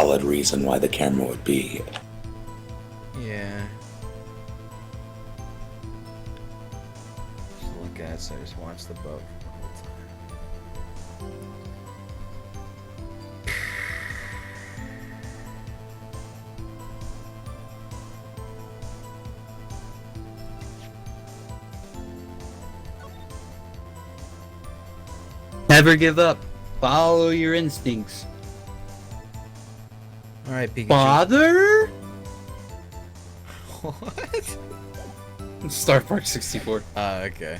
valid reason why the camera would be. Yeah. Just look at it, so I just watch the boat the whole time. Never give up. Follow your instincts. Alright, Pikachu. Father? What? Star Park 64. Okay.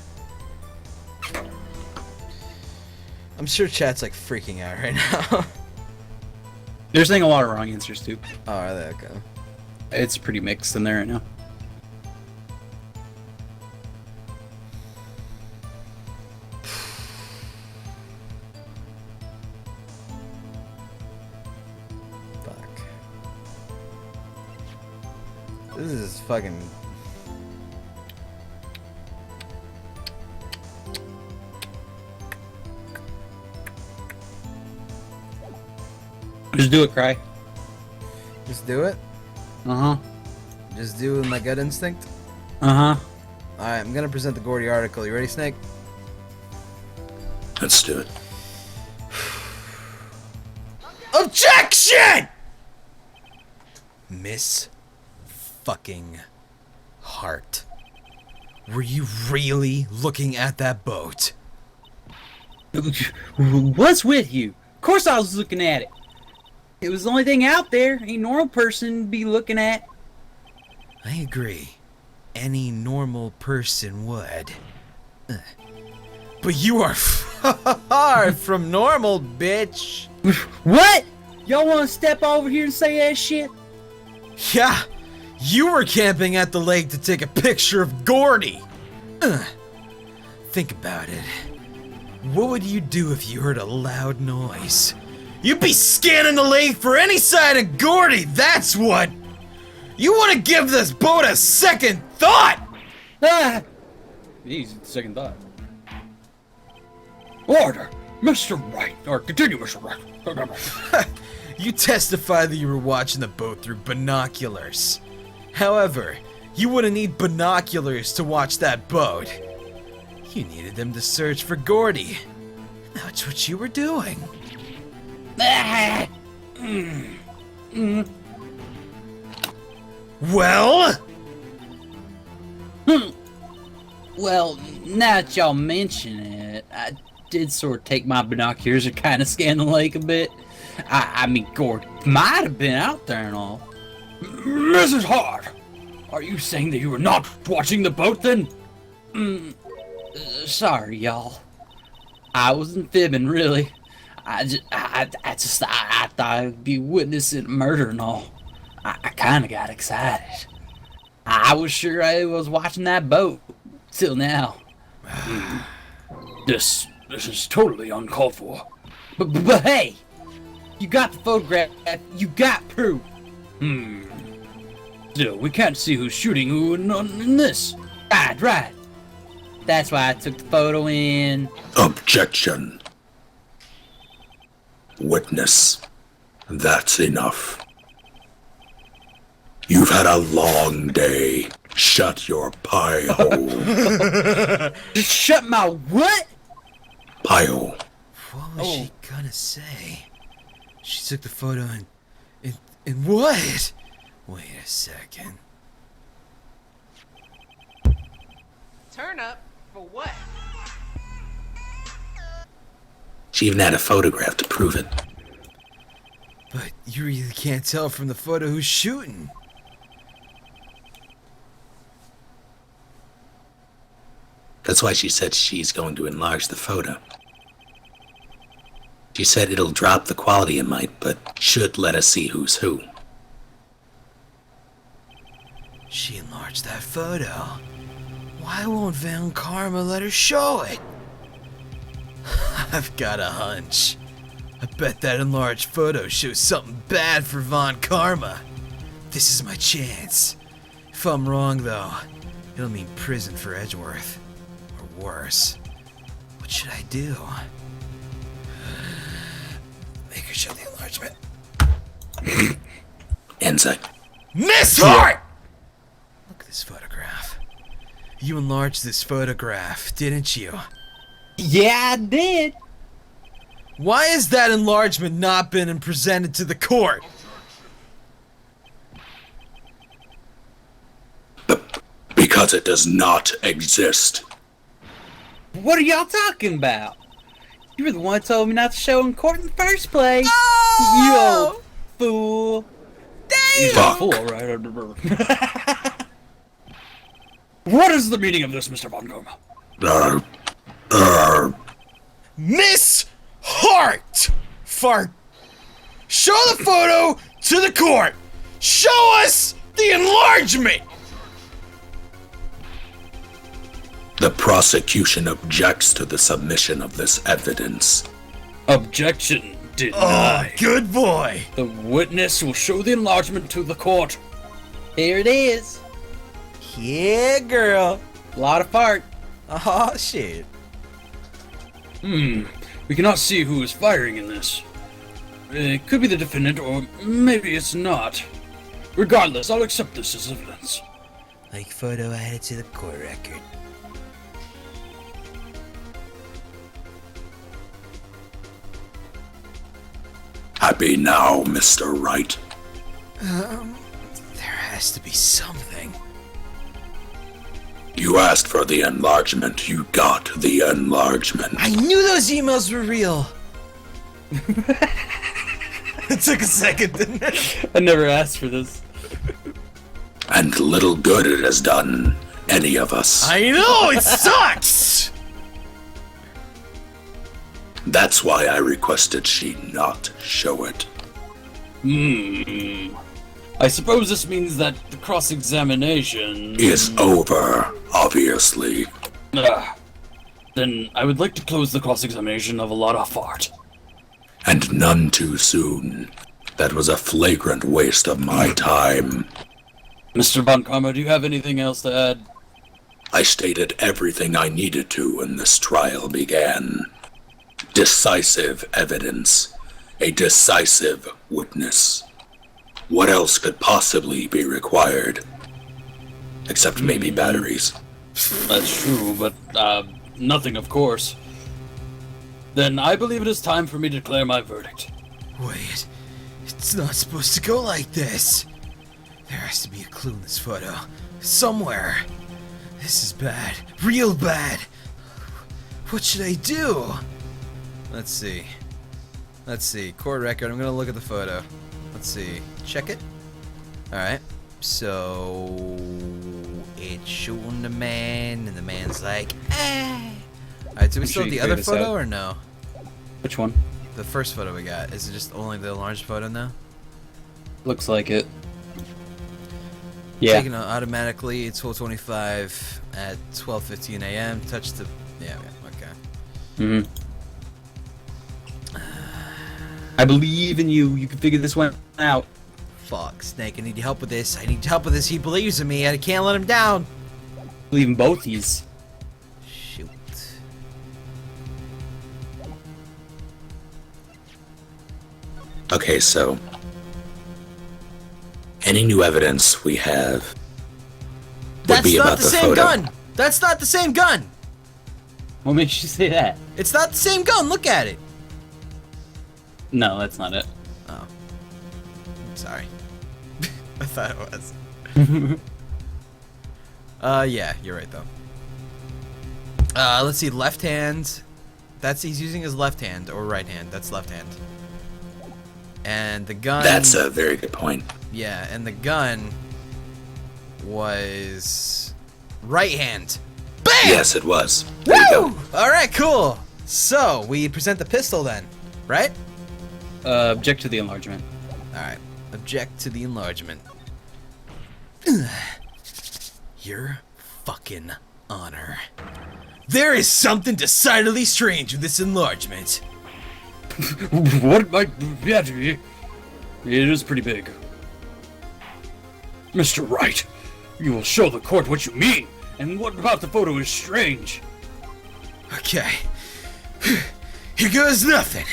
I'm sure chat's like freaking out right now. They're saying a lot of wrong answers too. Oh, are they? Okay. It's pretty mixed in there right now. Fuck. This is fucking... Just do it, Cry. Just do it? Uh-huh. Just do my gut instinct? Uh-huh. Alright, I'm gonna present the Gordy article. You ready, Snake? Let's do it. OBJECTION! Miss fucking Hart. Were you really looking at that boat? What's with you? Of course I was looking at it. It was the only thing out there a normal person would be looking at. I agree. Any normal person would. But you are far from normal, bitch. What? Y'all want to step over here and say that shit? Yeah, you were camping at the lake to take a picture of Gordy. Think about it. What would you do if you heard a loud noise? You'd be scanning the lake for any sign of Gordy, that's what! You want to give this boat a second thought! Ah! Easy, second thought. Order! Mr. Wright, or continue, Mr. Wright. You testified that you were watching the boat through binoculars. However, you wouldn't need binoculars to watch that boat. You needed them to search for Gordy. That's what you were doing. Ah! Well? Well, now that y'all mention it, I did sort of take my binoculars and kind of scan the lake a bit. I mean, Gord might have been out there and all. Mrs. Hart, are you saying that you were not watching the boat then? Sorry, y'all. I wasn't fibbing, really. I thought I'd be witnessing murder and all. I kind of got excited. I was sure I was watching that boat till now. This is totally uncalled for. But hey, you got the photograph. You got proof. Still, we can't see who's shooting who in this. Right. That's why I took the photo in. Objection. Witness. That's enough. You've had a long day. Shut your pie hole. Shut my what? Pie hole. What was she gonna say? She took the photo and what? Wait a second. Turn up for what? She even had a photograph to prove it. But you really can't tell from the photo who's shooting. That's why she said she's going to enlarge the photo. She said it'll drop the quality it might, but should let us see who's who. She enlarged that photo. Why won't Van Karma let her show it? I've got a hunch. I bet that enlarged photo shows something bad for Von Karma. This is my chance. If I'm wrong, though, it'll mean prison for Edgeworth. Or worse. What should I do? Make her show the enlargement. Insight. Miss Hart! Look at this photograph. You enlarged this photograph, didn't you? Yeah, I did. Why has that enlargement not been presented to the court? Because it does not exist. What are y'all talking about? You were the one who told me not to show in court in the first place. Oh! You old fool. He's a Fuck. fool, right? What is the meaning of this, Mr. Von Goma? Miss Hart! Fart. Show the photo to the court! Show us the enlargement! The prosecution objects to the submission of this evidence. Objection denied. Good boy! The witness will show the enlargement to the court. Here it is. Yeah, girl. A lot of fart. Oh, shit. We cannot see who is firing in this. It could be the defendant, or maybe it's not. Regardless, I'll accept this as evidence. Like photo added to the court record. Happy now, Mr. Wright. There has to be something. You asked for the enlargement. You got the enlargement. I knew those emails were real! It took a second, didn't it? I never asked for this. And little good it has done any of us. I know, it sucks! That's why I requested she not show it. I suppose this means that the cross-examination Is over, obviously. Then I would like to close the cross-examination of a lot of fart. And none too soon. That was a flagrant waste of my time. Mr. Von Karma, do you have anything else to add? I stated everything I needed to when this trial began. Decisive evidence. A decisive witness. What else could possibly be required? Except maybe batteries. That's true, but, nothing, of course. Then I believe it is time for me to declare my verdict. Wait, it's not supposed to go like this. There has to be a clue in this photo. Somewhere. This is bad. Real bad. What should I do? Let's see. Court record. I'm gonna look at the photo. Let's see. Check it. Alright. So it's showing the man, and the man's like, ah. Alright, do we still have the other photo or no? Which one? The first photo we got. Is it just only the enlarged photo now? Looks like it. Yeah. Taken automatically. It's 12:25 at 12:15 a.m. Touch the. Yeah. Okay. I believe in you. You can figure this one out. Fuck, Snake. I need your help with this. He believes in me. I can't let him down. Believe in both these. Shoot. Okay, so any new evidence we have would That's be not about the the same photo. gun. That's not the same gun. What makes you say that? It's not the same gun. Look at it. No, that's not it. Oh. I'm sorry. I thought it was. Yeah, you're right though. Let's see. Left hand. He's using his left hand or right hand. That's left hand. And the gun. That's a very good point. Yeah, and the gun was right hand. Bam! Yes, it was. There you go. All right, cool. So we present the pistol then, right? Object to the enlargement. All right. Object to the enlargement. Your fucking honor. There is something decidedly strange with this enlargement. What might yeah, it is pretty big. Mr. Wright, you will show the court what you mean, and what about the photo is strange. Okay. Here goes nothing.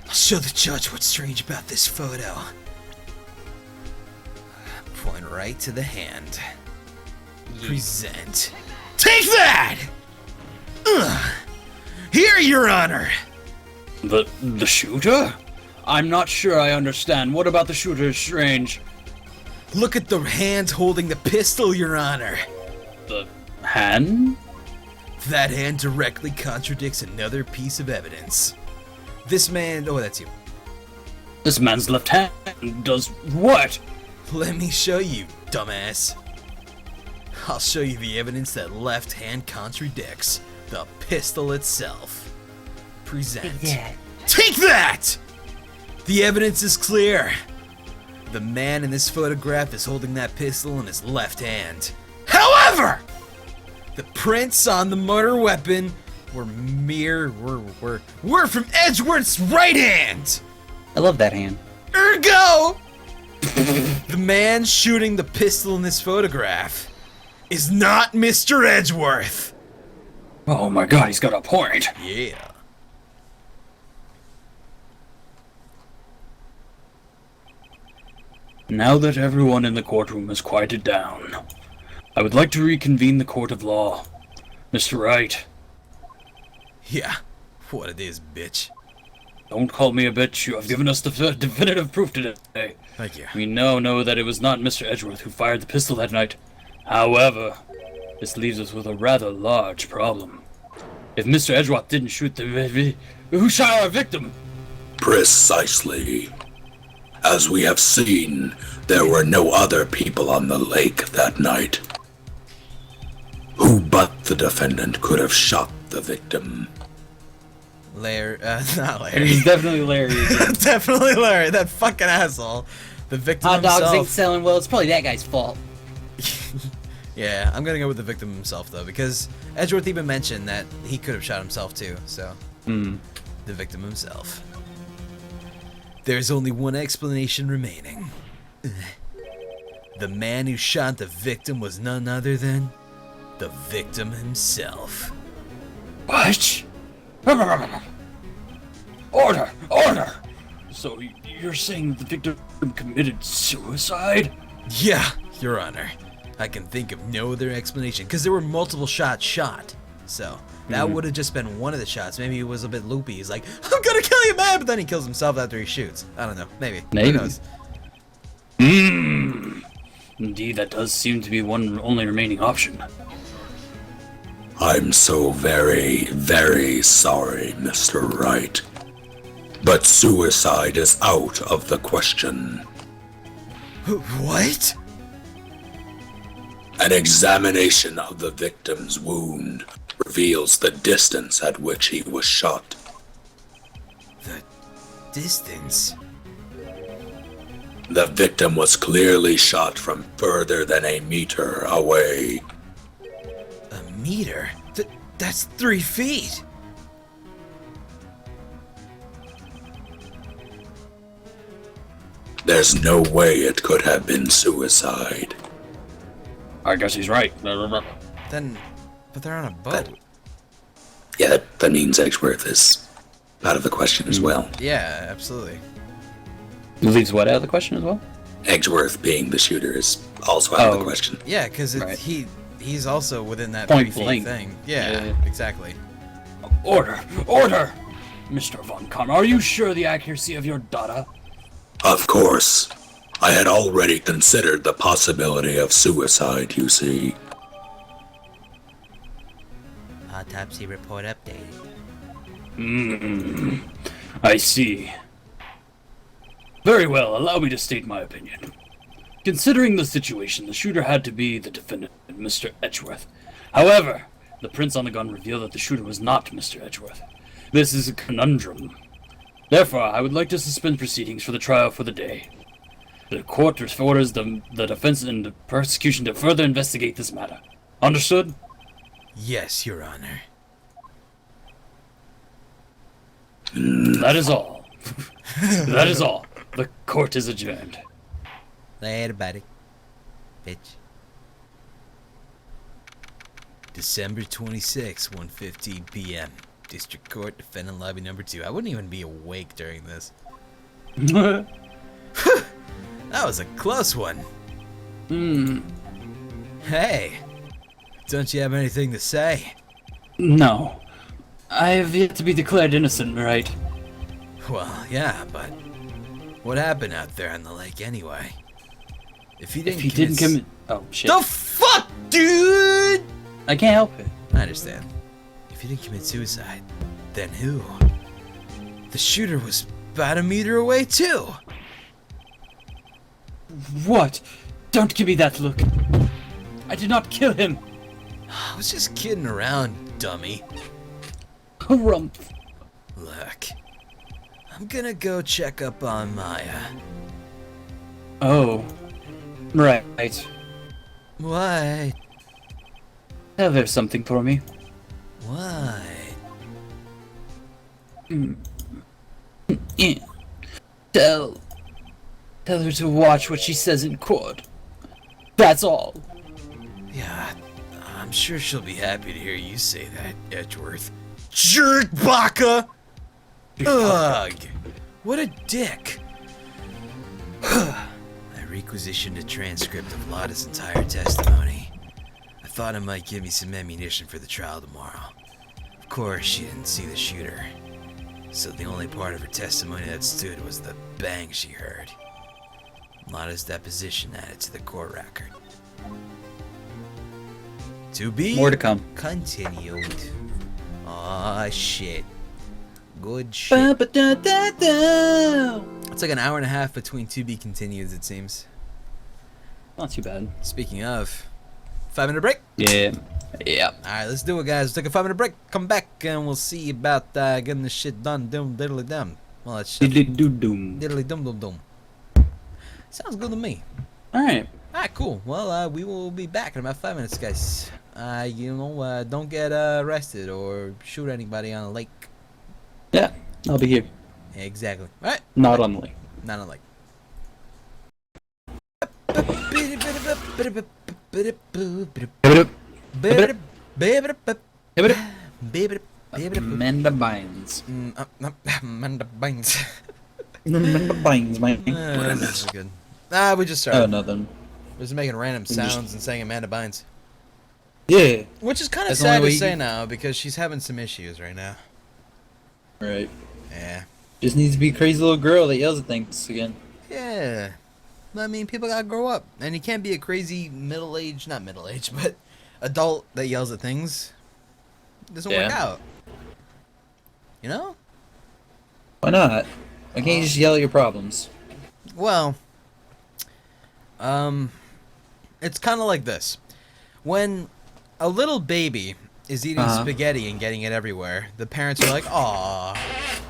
I'll show the judge what's strange about this photo. point right to the hand. Present. Take that! Ugh. Here, Your Honor! The shooter? I'm not sure I understand. What about the shooter is strange? Look at the hand holding the pistol, Your Honor. The hand? That hand directly contradicts another piece of evidence. This man... Oh, that's you. This man's left hand does what? Let me show you, dumbass. I'll show you the evidence that left hand contradicts the pistol itself. Present. Take that! The evidence is clear. The man in this photograph is holding that pistol in his left hand. However, the prints on the murder weapon were from Edgeworth's right hand. I love that hand. Ergo, the man shooting the pistol in this photograph is not Mr. Edgeworth. Oh my god, he's got a point. Yeah. Now that everyone in the courtroom has quieted down, I would like to reconvene the court of law. Mr. Wright. Yeah, what it is, bitch. Don't call me a bitch. You have given us the definitive proof today. Thank you. We now know that it was not Mr. Edgeworth who fired the pistol that night. However, this leaves us with a rather large problem. If Mr. Edgeworth didn't shoot who shot our victim? Precisely. As we have seen, there were no other people on the lake that night. Who but the defendant could have shot the victim? Not Larry. He's definitely Larry. Definitely Larry, that fucking asshole. The victim Hot dogs ain't himself. selling well. It's probably that guy's fault. Yeah, I'm gonna go with the victim himself though, because Edgeworth even mentioned that he could have shot himself too, so. The victim himself. There's only one explanation remaining. The man who shot the victim was none other than the victim himself. What? Order! Order! So you're saying the victim committed suicide? Yeah, Your Honor. I can think of no other explanation, because there were multiple shots shot. So, that would have just been one of the shots. Maybe he was a bit loopy. He's like, I'm gonna kill you, man! But then he kills himself after he shoots. I don't know. Maybe. Maybe. Who knows? Indeed, that does seem to be one only remaining option. I'm so very, very sorry, Mr. Wright. But suicide is out of the question. What? An examination of the victim's wound reveals the distance at which he was shot. The distance? The victim was clearly shot from further than a meter away. A meter? That's 3 feet! There's no way it could have been suicide. I guess he's right. Then, but they're on a boat. Yeah, that means Edgeworth is out of the question as well. Yeah, absolutely. Leaves what out of the question as well? Edgeworth being the shooter is also out of the question. Yeah, because Right. he's also within that Point 3 feet blank. thing. Yeah, Yeah. exactly. Order! Order! Mr. Von Karma, are you sure the accuracy of your data? Of course. I had already considered the possibility of suicide, you see. Autopsy report updated. I see. Very well, allow me to state my opinion. Considering the situation, the shooter had to be the defendant, Mr. Edgeworth. However, the prints on the gun reveal that the shooter was not Mr. Edgeworth. This is a conundrum. Therefore, I would like to suspend proceedings for the trial for the day. The court orders the defense and the prosecution to further investigate this matter. Understood? Yes, Your Honor. That is all. That is all. The court is adjourned. Later, buddy. Bitch. December 26, 1:15 p.m. District Court, Defendant Lobby Number 2. I wouldn't even be awake during this. That was a close one. Hmm. Hey, don't you have anything to say? No. I have yet to be declared innocent, right? Well, yeah, but what happened out there on the lake anyway? If he If he didn't commit... Oh, shit. The fuck, dude! I can't help it. I understand. If he didn't commit suicide, then who? The shooter was about a meter away too. What? Don't give me that look. I did not kill him. I was just kidding around, dummy. Harumph. Look, I'm gonna go check up on Maya. Oh. Right. What? Have there something for me? What? Yeah. Tell her to watch what she says in court. That's all. Yeah, I'm sure she'll be happy to hear you say that, Edgeworth. Jerk baka! Ugh! What a dick! I requisitioned a transcript of Lotta's entire testimony. I thought it might give me some ammunition for the trial tomorrow. Of course, she didn't see the shooter. So the only part of her testimony that stood was the bang she heard. Lotta's deposition added to the court record. To be More to come. continued. Aw, shit. Good shit. It's like an hour and a half between to be continued, it seems. Not too bad. Speaking of, 5-minute break. Yeah. Yeah. Alright, let's do it, guys. Let's take a 5-minute break. Come back and we'll see about getting this shit done. Diddly dum. Well, that's shit. Diddly-doo-doom. Diddly dum dum dum. Sounds good to me. Alright. Alright, cool. Well, we will be back in about 5 minutes, guys. Don't get arrested or shoot anybody on a lake. Yeah. I'll be here. Exactly. Alright. Not on the lake. Not on a lake. Amanda Bynes. Amanda Bynes. Amanda Bynes, man. This is good. We just Oh, started. nothing. We're just making random sounds and saying Amanda Bynes. Yeah. Which is kind of That's the sad only to way say you- now because she's having some issues right now. Right. Yeah. Just needs to be a crazy little girl that yells at things again. Yeah. I mean, people gotta grow up. And you can't be a crazy not middle-aged, but adult that yells at things. It doesn't work Yeah. out. You know? Why not? Why can't you just yell at your problems? Well, it's kind of like this. When a little baby is eating spaghetti and getting it everywhere, the parents are like, "Aw."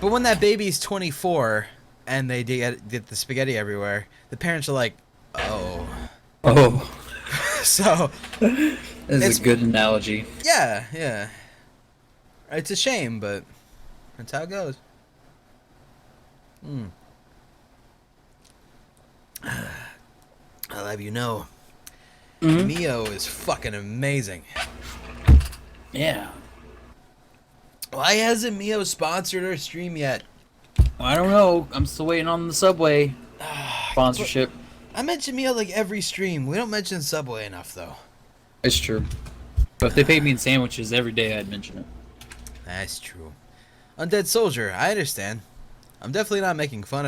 But when that baby's 24 and they get the spaghetti everywhere, the parents are like, "Oh." Oh. So, That's It's- a good analogy. yeah. It's a shame, but that's how it goes. I'll have you know, Mio is fucking amazing. Yeah. Why hasn't Mio sponsored our stream yet? I don't know. I'm still waiting on the Subway sponsorship. I mention Mio like every stream. We don't mention Subway enough, though. It's true. But if they paid me in sandwiches every day, I'd mention it. That's true. Undead Soldier, I understand. I'm definitely not making fun of